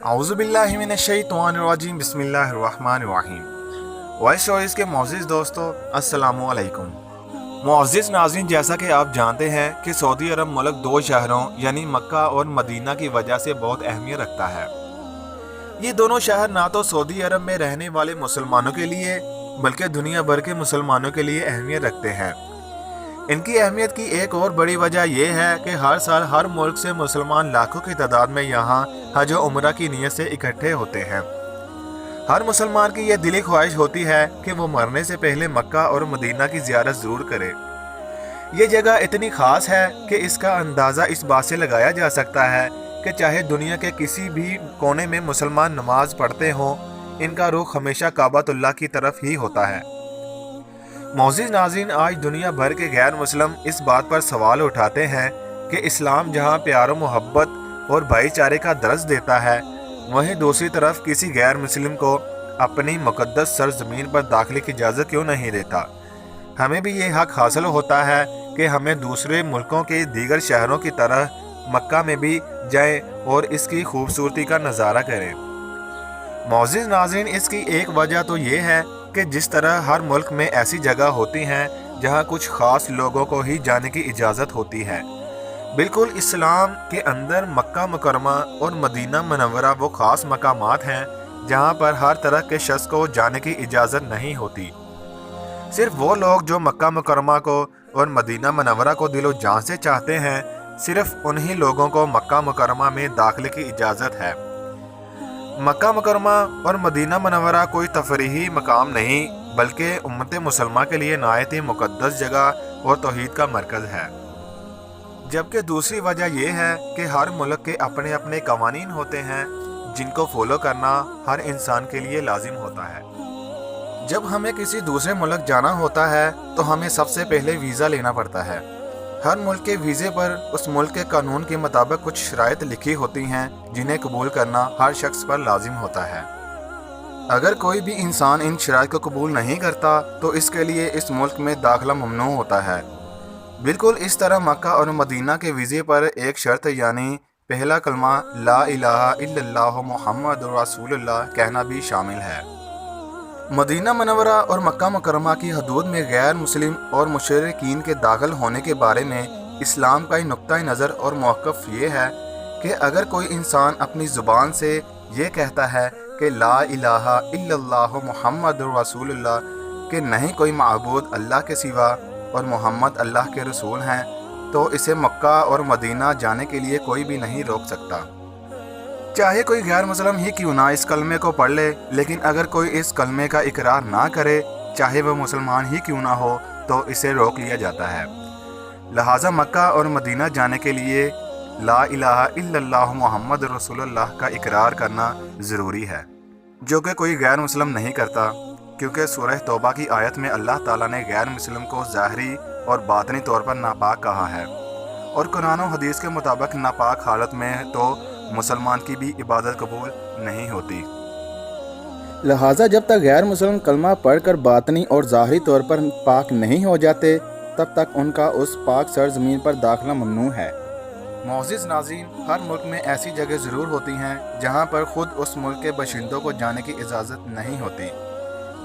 औज़ुबिल्लाहिमिनश्शैतानिर्रजीम बिस्मिल्लाहिर्रहमानिर्रहीम। Voice stories के मोअज़्ज़िज़ दोस्तों, अस्सलामु अलैकुम। मोअज़्ज़िज़ नाज़रीन, जैसा कि आप जानते हैं कि सऊदी अरब मुल्क दो शहरों यानी मक्का और मदीना की वजह से बहुत अहमियत रखता है। ये दोनों शहर ना तो सऊदी अरब में रहने वाले मुसलमानों के लिए बल्कि दुनिया भर के मुसलमानों के लिए अहमियत रखते हैं। इनकी अहमियत की एक और बड़ी वजह यह है कि हर साल हर मुल्क से मुसलमान लाखों की तादाद में यहाँ हज और उम्रा की नीयत से इकट्ठे होते हैं। हर मुसलमान की यह दिली ख्वाहिश होती है कि वो मरने से पहले मक्का और मदीना की ज़ियारत ज़रूर करे। ये जगह इतनी ख़ास है कि इसका अंदाज़ा इस बात से लगाया जा सकता है कि चाहे दुनिया के किसी भी कोने में मुसलमान नमाज पढ़ते हों, इनका रुख हमेशा काबतुल्लाह की तरफ ही होता है। मोअज़्ज़िज़ नाज़रीन, आज दुनिया भर के गैर मुस्लिम इस बात पर सवाल उठाते हैं कि इस्लाम जहां प्यार और मोहब्बत और भाईचारे का दर्स देता है, वहीं दूसरी तरफ किसी गैर मुस्लिम को अपनी मुक़द्दस सरज़मीन पर दाखिले की इजाज़त क्यों नहीं देता। हमें भी ये हक़ हासिल होता है कि हमें दूसरे मुल्कों के दीगर शहरों की तरह मक्का में भी जाएं और इसकी खूबसूरती का नज़ारा करें। मोअज़्ज़िज़ नाज़रीन, इसकी एक वजह तो ये है कि जिस तरह हर मुल्क में ऐसी जगह होती हैं जहां कुछ ख़ास लोगों को ही जाने की इजाज़त होती है, बिल्कुल इस्लाम के अंदर मक्का मुकरमा और मदीना मनव्वरा वो ख़ास मकामात हैं जहां पर हर तरह के शख्स को जाने की इजाज़त नहीं होती। सिर्फ वो लोग जो मक्का मुकरमा को और मदीना मनव्वरा को दिलो जान से चाहते हैं, सिर्फ उन्हीं लोगों को मक्का मुकरमा में दाखिले की इजाज़त है। मक्का मुकरमा और मदीना मनव्वरा कोई तफरीही मकाम नहीं बल्कि उम्मत मुसलमान के लिए नायत ही मुक़द्दस जगह और तौहीद का मरकज़ है। जबकि दूसरी वजह यह है कि हर मुल्क के अपने अपने कवानीन होते हैं जिनको फॉलो करना हर इंसान के लिए लाजिम होता है। जब हमें किसी दूसरे मुल्क जाना होता है तो हमें सबसे पहले वीज़ा लेना पड़ता है। हर मुल्क के वीज़े पर उस मुल्क के कानून के मुताबिक कुछ शराइत लिखी होती हैं जिन्हें कबूल करना हर शख्स पर लाजिम होता है। अगर कोई भी इंसान इन शराइत को कबूल नहीं करता तो इसके लिए इस मुल्क में दाखिला ममनू होता है। बिल्कुल इस तरह मक्का और मदीना के वीज़े पर एक शर्त यानी पहला कलमा ला इलाहा इल्लल्लाहु मुहम्मदुर रसूलुल्लाह कहना भी शामिल है। मदीना मनव्वरा और मक्का मुकरमा की हदूद में गैर मुस्लिम और मुशरिकीन के दाखिल होने के बारे में इस्लाम का नुक्ता नज़र और मौक़िफ़ ये है कि अगर कोई इंसान अपनी ज़ुबान से ये कहता है कि ला इलाहा इल्लल्लाहु मुहम्मदुर रसूलुल्लाह कि नहीं कोई माबूद अल्लाह के सिवा और मोहम्मद अल्लाह के रसूल हैं, तो इसे मक्का और मदीना जाने के लिए कोई भी नहीं रोक सकता। चाहे कोई गैर मुस्लिम ही क्यों ना इस कलमे को पढ़ ले, लेकिन अगर कोई इस कलमे का इकरार ना करे, चाहे वह मुसलमान ही क्यों ना हो, तो इसे रोक लिया जाता है। लिहाजा मक्का और मदीना जाने के लिए ला इलाहा इल्लल्लाह मुहम्मद रसूलुल्लाह का इकरार करना ज़रूरी है, जो कि कोई गैर मुस्लिम नहीं करता, क्योंकि सूरह तौबा की आयत में अल्लाह ताला ने गैर मुस्लिम को ज़ाहरी और बातनी तौर पर नापाक कहा है, और कुरान और हदीस के मुताबिक नापाक हालत में तो मुसलमान की भी इबादत कबूल नहीं होती। लिहाजा जब तक गैर मुसलमान कलमा पढ़कर बातनी और ज़ाहरी तौर पर पाक नहीं हो जाते, तब तक उनका उस पाक सरज़मीन पर दाखिला ममनू है। मोअज़्ज़िज़ नाज़रीन, हर मुल्क में ऐसी जगह ज़रूर होती हैं जहाँ पर ख़ुद उस मुल्क के बाशिंदों को जाने की इजाज़त नहीं होती,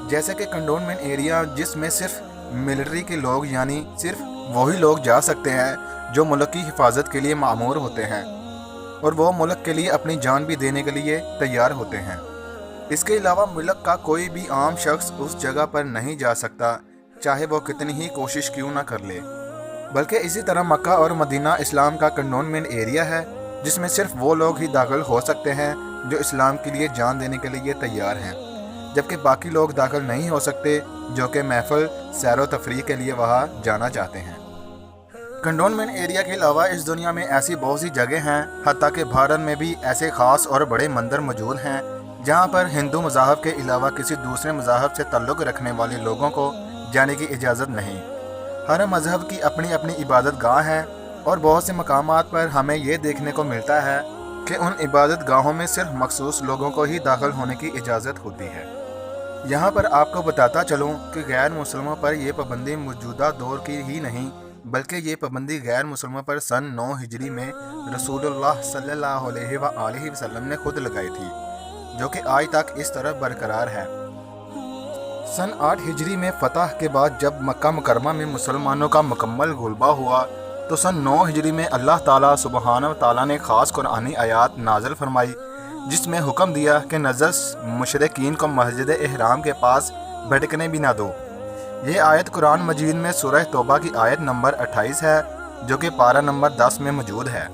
जैसे कि कंटोनमेंट एरिया, जिसमें सिर्फ मिलिट्री के लोग यानी सिर्फ वही लोग जा सकते हैं जो मुल्क की हिफाजत के लिए मामूर होते हैं और वो मुल्क के लिए अपनी जान भी देने के लिए तैयार होते हैं। इसके अलावा मुल्क का कोई भी आम शख्स उस जगह पर नहीं जा सकता, चाहे वो कितनी ही कोशिश क्यों ना कर ले। बल्कि इसी तरह मक्का और मदीना इस्लाम का कंटोनमेंट एरिया है जिसमें सिर्फ वो लोग ही दाखिल हो सकते हैं जो इस्लाम के लिए जान देने के लिए तैयार हैं, जबकि बाकी लोग दाखिल नहीं हो सकते जो कि महफिल सैर व तफरीह के लिए वहाँ जाना चाहते हैं। कंटोनमेंट एरिया के अलावा इस दुनिया में ऐसी बहुत सी जगह हैं, हत्ता कि भारत में भी ऐसे ख़ास और बड़े मंदिर मौजूद हैं जहाँ पर हिंदू मज़ाहब के अलावा किसी दूसरे मज़ाहब से ताल्लुक़ रखने वाले लोगों को जाने की इजाज़त नहीं। हर मज़हब की अपनी अपनी इबादत गाह है और बहुत से मकामात पर हमें ये देखने को मिलता है कि उन इबादत गाहों में सिर्फ मखसूस लोगों को ही दाखिल होने की इजाज़त होती है। यहाँ पर आपको बताता चलूँ कि गैर मुसलमानों पर यह पाबंदी मौजूदा दौर की ही नहीं बल्कि ये पाबंदी गैर मुसलमानों पर सन 9 हिजरी में रसूलुल्लाह सल्लल्लाहु अलैहि वसल्लम ने खुद लगाई थी, जो कि आज तक इस तरह बरकरार है। सन 8 हिजरी में फतह के बाद जब मक्का मुकरमा में मुसलमानों का मुकम्मल गुलबा हुआ तो सन 9 हिजरी में अल्लाह ताला सुब्हानहू ताला ने ख़ास कुरानी आयात नाज़िल फरमाई, जिसमें हुक्म दिया कि नजस मुशरिकीन को मस्जिद इहराम के पास भटकने भी ना दो। ये आयत कुरान मजीद में सूरह तौबा की आयत नंबर 28 है, जो कि पारा नंबर 10 में मौजूद है,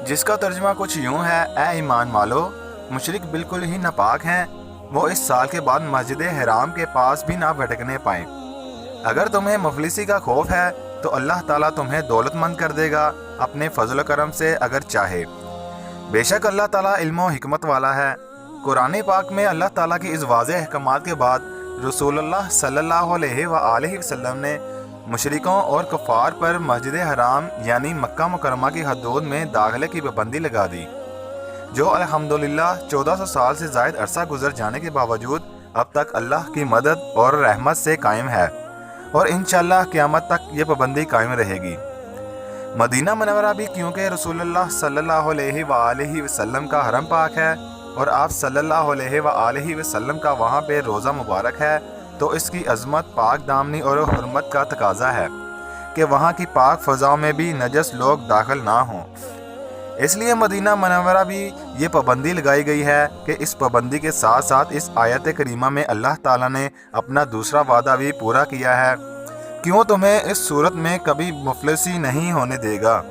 जिसका तर्जुमा कुछ यूँ है, ए ईमान वालो, मुशरिक बिल्कुल ही नापाक हैं, वो इस साल के बाद मस्जिद हराम के पास भी ना भटकने पाएँ। अगर तुम्हें मुफलिसी का खौफ है तो अल्लाह ताला तुम्हें दौलतमंद कर देगा अपने फजल करम से अगर चाहे। बेशक अल्लाह ताला इल्म और हिकमत वाला है। कुरान पाक में अल्लाह ताला की इस वाज़ेह अहकामात के बाद रसूलुल्लाह सल्लल्लाहु अलैहि वसल्लम ने मुशरिकों और कुफ़ार पर मस्जिद हराम यानी मक्का मुकरमा की हदूद में दाखिले की पाबंदी लगा दी, जो अल्हम्दुलिल्लाह 1400 साल से ज़ायद अरसा गुजर जाने के बावजूद अब तक अल्लाह की मदद और रहमत से कायम है और इंशाअल्लाह क़यामत तक ये पाबंदी कायम रहेगी। मदीना मुनव्वरा भी क्योंकि रसूलुल्लाह सल्लल्लाहु अलैहि वसल्लम का हरम पाक है और आप सल्लल्लाहु अलैहि वसल्लम का वहाँ पे रोज़ा मुबारक है, तो इसकी अज़मत, पाक दामनी और हुर्मत का तकाजा है कि वहाँ की पाक फ़ज़ाओं में भी नजस लोग दाखिल ना हों। इसलिए मदीना मुनव्वरा भी ये पाबंदी लगाई गई है कि इस पाबंदी के साथ साथ इस आयत करीमा में अल्लाह ताला ने अपना दूसरा वादा भी पूरा किया है, क्यों तुम्हें इस सूरत में कभी मुफलिसी नहीं होने देगा।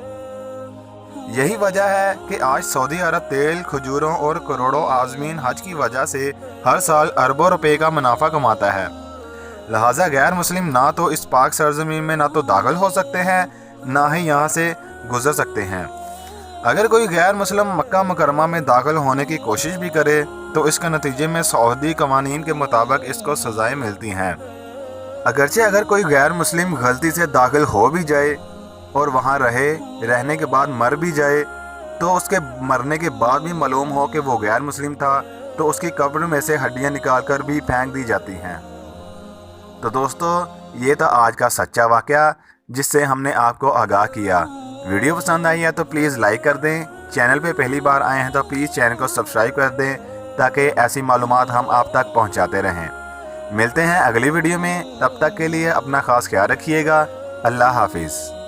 यही वजह है कि आज सऊदी अरब तेल, खजूरों और करोड़ों आज़मीन हज की वजह से हर साल अरबों रुपए का मुनाफा कमाता है। लिहाजा गैर मुस्लिम ना तो इस पाक सरजमीन में ना तो दाखिल हो सकते हैं, ना ही यहाँ से गुजर सकते हैं। अगर कोई गैर मुस्लिम मक्का मुकरमा में दाखिल होने की कोशिश भी करे तो इसके नतीजे में सऊदी कवानीन के मुताबिक इसको सज़ाएँ मिलती हैं। अगरचे अगर कोई गैर मुस्लिम गलती से दाखिल हो भी जाए और वहाँ रहने के बाद मर भी जाए, तो उसके मरने के बाद भी मालूम हो कि वो गैर मुस्लिम था, तो उसकी कब्र में से हड्डियाँ निकाल कर भी फेंक दी जाती हैं। तो दोस्तों, ये था आज का सच्चा वाक़या जिससे हमने आपको आगाह किया। वीडियो पसंद आई है तो प्लीज़ लाइक कर दें। चैनल पे पहली बार आए हैं तो प्लीज़ चैनल को सब्सक्राइब कर दें ताकि ऐसी मालूमात हम आप तक पहुंचाते रहें। मिलते हैं अगली वीडियो में, तब तक के लिए अपना ख़ास ख्याल रखिएगा। अल्लाह हाफिज़।